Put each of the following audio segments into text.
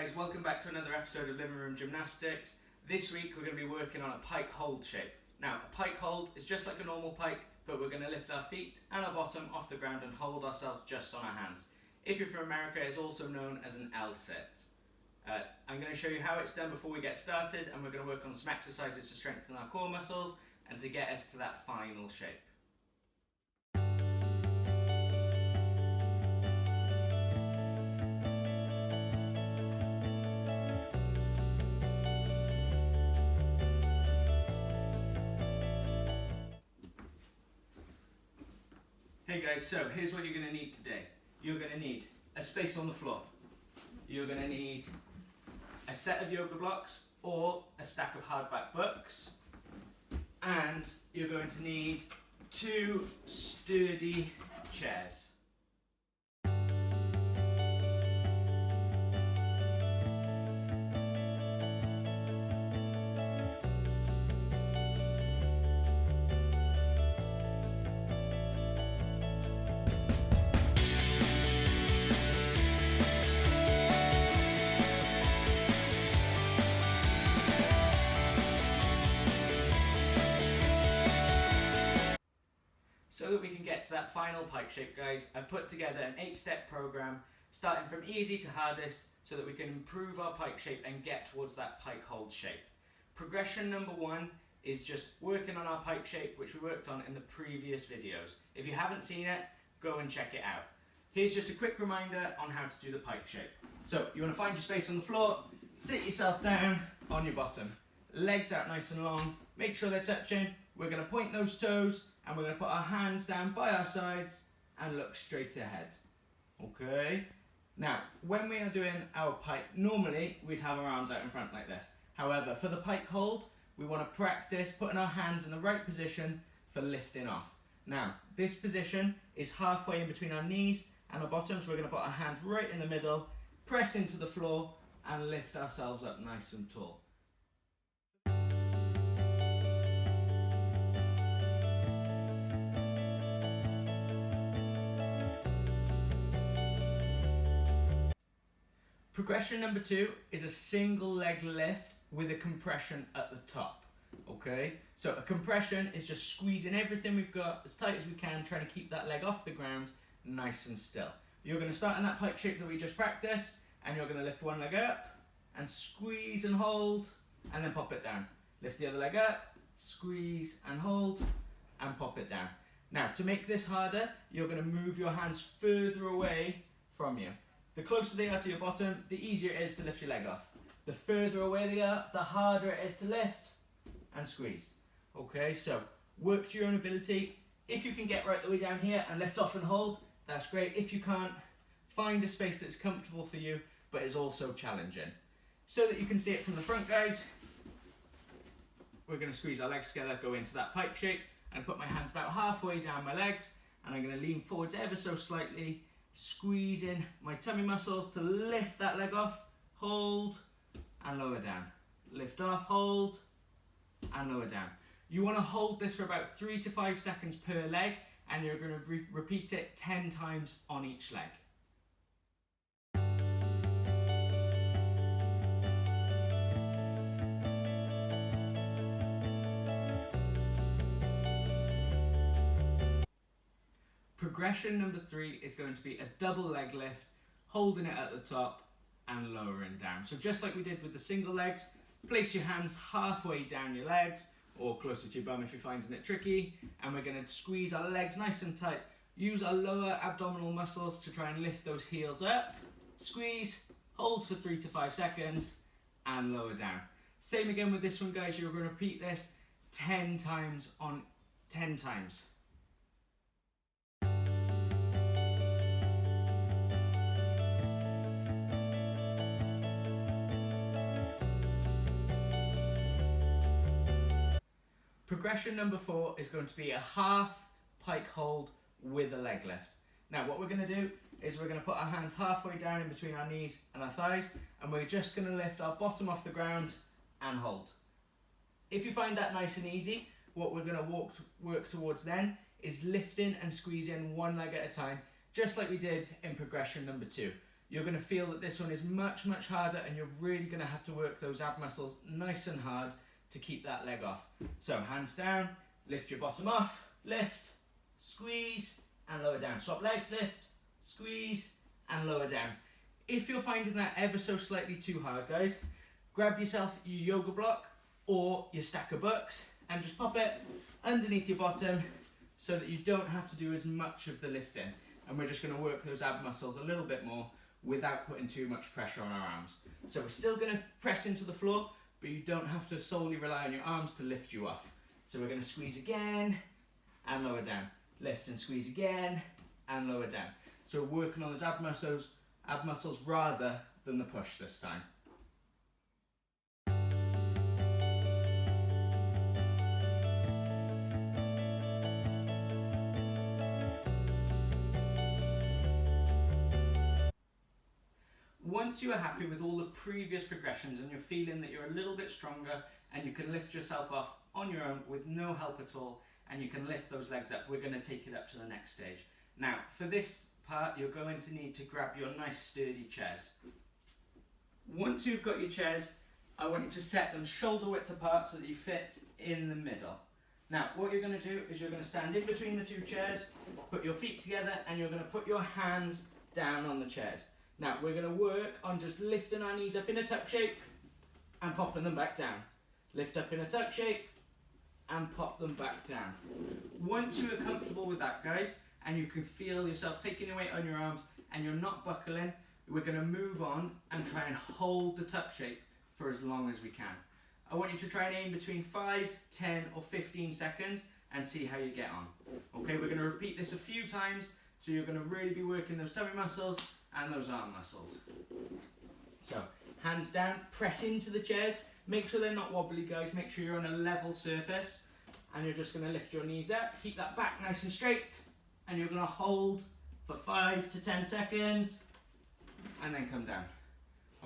guys, welcome back to another episode of Living Room Gymnastics. This week we're going to be working on a pike hold shape. Now, a pike hold is just like a normal pike, but we're going to lift our feet and our bottom off the ground and hold ourselves just on our hands. If you're from America, it's also known as an L-sit. I'm going to show you how it's done before we get started, and we're going to work on some exercises to strengthen our core muscles and to get us to that final shape. Hey guys, so here's what you're going to need today. You're going to need a space on the floor. You're going to need a set of yoga blocks or a stack of hardback books. And you're going to need 2 sturdy chairs. So that we can get to that final pike shape, guys, I've put together an 8-step program starting from easy to hardest so that we can improve our pike shape and get towards that pike hold shape. Progression number 1 is just working on our pike shape, which we worked on in the previous videos. If you haven't seen it, go and check it out. Here's just a quick reminder on how to do the pike shape. So you want to find your space on the floor, sit yourself down on your bottom, legs out nice and long, make sure they're touching. We're going to point those toes and we're going to put our hands down by our sides and look straight ahead. Okay? Now, when we are doing our pike, normally we'd have our arms out in front like this. However, for the pike hold, we want to practice putting our hands in the right position for lifting off. Now, this position is halfway in between our knees and our bottoms. We're going to put our hands right in the middle, press into the floor and lift ourselves up nice and tall. Progression number 2 is a single leg lift with a compression at the top. Okay, so a compression is just squeezing everything we've got as tight as we can, trying to keep that leg off the ground nice and still. You're going to start in that pike shape that we just practiced, and you're going to lift one leg up and squeeze and hold and then pop it down. Lift the other leg up, squeeze and hold and pop it down. Now, to make this harder, you're going to move your hands further away from you. The closer they are to your bottom, the easier it is to lift your leg off. The further away they are, the harder it is to lift and squeeze. Okay, so work to your own ability. If you can get right the way down here and lift off and hold, that's great. If you can't, find a space that's comfortable for you, but is also challenging. So that you can see it from the front, guys, we're going to squeeze our legs together, go into that pike shape, and put my hands about halfway down my legs, and I'm going to lean forwards ever so slightly, squeezing my tummy muscles to lift that leg off, hold and lower down, lift off, hold and lower down. You want to hold this for about 3 to 5 seconds per leg, and you're going to repeat it 10 times on each leg. Progression number 3 is going to be a double leg lift, holding it at the top and lowering down. So just like we did with the single legs, place your hands halfway down your legs or closer to your bum if you're finding it tricky, and we're going to squeeze our legs nice and tight. Use our lower abdominal muscles to try and lift those heels up. Squeeze, hold for 3 to 5 seconds and lower down. Same again with this one, guys. You're going to repeat this 10 times on 10 times. Progression number 4 is going to be a half pike hold with a leg lift. Now what we're going to do is we're going to put our hands halfway down in between our knees and our thighs, and we're just going to lift our bottom off the ground and hold. If you find that nice and easy, what we're going to work towards then is lifting and squeezing one leg at a time, just like we did in progression number 2. you're going to feel that this one is much, much harder, and you're really going to have to work those ab muscles nice and hard to keep that leg off. So hands down, lift your bottom off, lift, squeeze, and lower down. Swap legs, lift, squeeze, and lower down. If you're finding that ever so slightly too hard, guys, grab yourself your yoga block or your stack of books and just pop it underneath your bottom so that you don't have to do as much of the lifting. And we're just going to work those ab muscles a little bit more without putting too much pressure on our arms. So we're still going to press into the floor, but you don't have to solely rely on your arms to lift you off. So we're going to squeeze again and lower down. Lift and squeeze again and lower down. So we're working on those ab muscles rather than the push this time. Once you are happy with all the previous progressions and you're feeling that you're a little bit stronger and you can lift yourself off on your own with no help at all, and you can lift those legs up, we're going to take it up to the next stage. Now, for this part, you're going to need to grab your nice sturdy chairs. Once you've got your chairs, I want you to set them shoulder width apart so that you fit in the middle. Now, what you're going to do is you're going to stand in between the two chairs, put your feet together, and you're going to put your hands down on the chairs. Now, we're going to work on just lifting our knees up in a tuck shape and popping them back down. Lift up in a tuck shape and pop them back down. Once you are comfortable with that, guys, and you can feel yourself taking your weight on your arms and you're not buckling, we're going to move on and try and hold the tuck shape for as long as we can. I want you to try and aim between 5, 10 or 15 seconds and see how you get on. Okay, we're going to repeat this a few times, so you're going to really be working those tummy muscles and those arm muscles. So, hands down, press into the chairs. Make sure they're not wobbly, guys. Make sure you're on a level surface. And you're just going to lift your knees up. Keep that back nice and straight. And you're going to hold for 5 to 10 seconds. And then come down.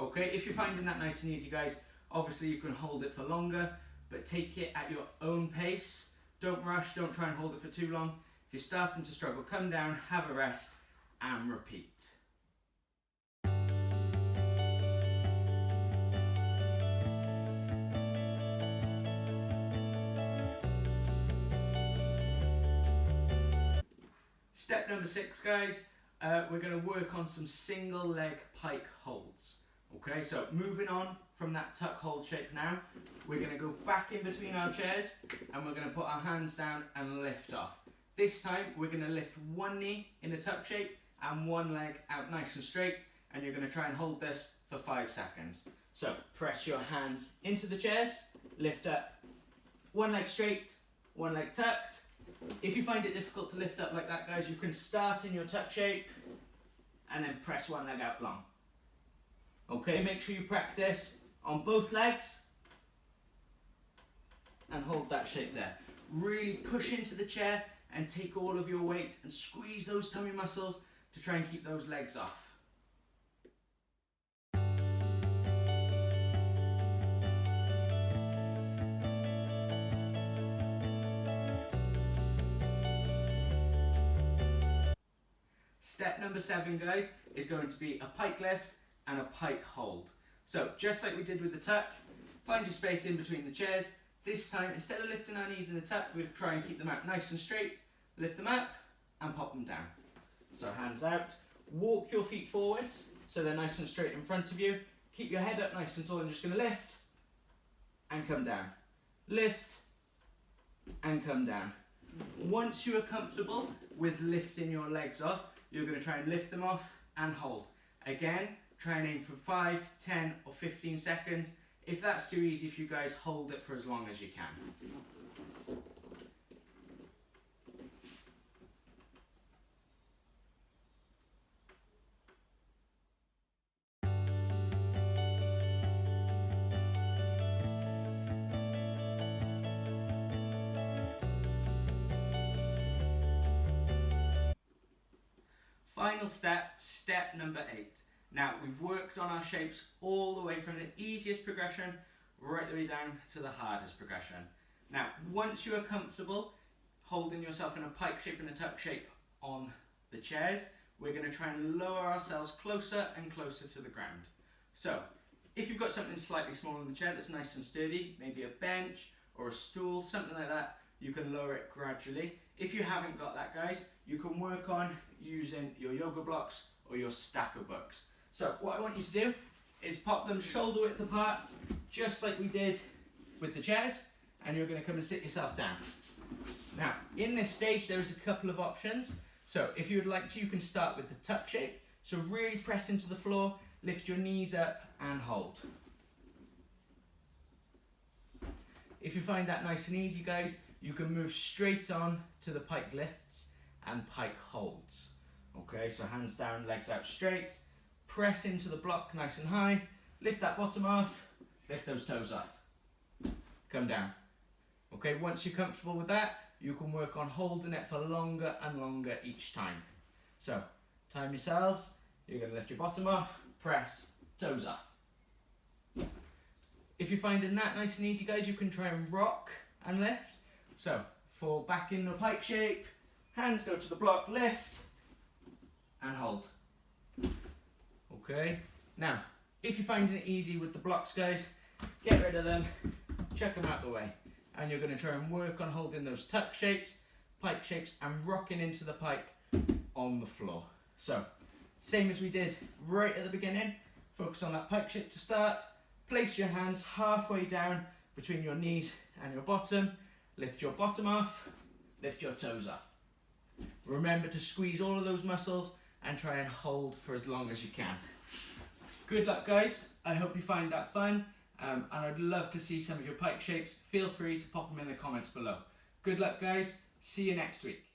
Okay, if you're finding that nice and easy, guys, obviously you can hold it for longer. But take it at your own pace. Don't rush. Don't try and hold it for too long. If you're starting to struggle, come down, have a rest, and repeat. Step number 6, guys, we're going to work on some single leg pike holds. Okay, so moving on from that tuck hold shape now, we're going to go back in between our chairs and we're going to put our hands down and lift off. This time we're going to lift one knee in a tuck shape and one leg out nice and straight, and you're going to try and hold this for 5 seconds. So press your hands into the chairs, lift up, one leg straight, one leg tucked. If you find it difficult to lift up like that, guys, you can start in your tuck shape and then press one leg out long. Okay, make sure you practice on both legs and hold that shape there. Really push into the chair and take all of your weight and squeeze those tummy muscles to try and keep those legs off. Step number 7, guys, is going to be a pike lift and a pike hold. So just like we did with the tuck, find your space in between the chairs. This time, instead of lifting our knees in the tuck, we'll try and keep them out nice and straight, lift them up and pop them down. So hands out, walk your feet forwards so they're nice and straight in front of you. Keep your head up nice and tall, and just going to lift and come down. Lift and come down. Once you are comfortable with lifting your legs off, you're going to try and lift them off and hold. Again, try and aim for 5, 10 or 15 seconds. If that's too easy for you guys, hold it for as long as you can. Final step, step number 8. Now, we've worked on our shapes all the way from the easiest progression right the way down to the hardest progression. Now, once you are comfortable holding yourself in a pike shape and a tuck shape on the chairs, we're going to try and lower ourselves closer and closer to the ground. So, if you've got something slightly smaller in the chair that's nice and sturdy, maybe a bench or a stool, something like that, you can lower it gradually. If you haven't got that, guys, you can work on using your yoga blocks or your stacker books. So what I want you to do is pop them shoulder width apart, just like we did with the chairs, and you're going to come and sit yourself down. Now, in this stage, there's a couple of options. So if you would like to, you can start with the tuck shape. So really press into the floor, lift your knees up and hold. If you find that nice and easy, guys, you can move straight on to the pike lifts and pike holds. Okay, so hands down, legs out straight, press into the block nice and high, lift that bottom off, lift those toes off, come down. Okay, once you're comfortable with that, you can work on holding it for longer and longer each time. So, time yourselves, you're going to lift your bottom off, press, toes off. If you're finding that nice and easy, guys, you can try and rock and lift. So, fall back in the pike shape, hands go to the block, lift, and hold. Okay, now, if you're finding it easy with the blocks, guys, get rid of them, chuck them out the way. And you're going to try and work on holding those tuck shapes, pike shapes, and rocking into the pike on the floor. So, same as we did right at the beginning, focus on that pike shape to start, place your hands halfway down between your knees and your bottom, lift your bottom off, lift your toes off. Remember to squeeze all of those muscles and try and hold for as long as you can. Good luck, guys. I hope you find that fun. And I'd love to see some of your pike shapes. Feel free to pop them in the comments below. Good luck, guys. See you next week.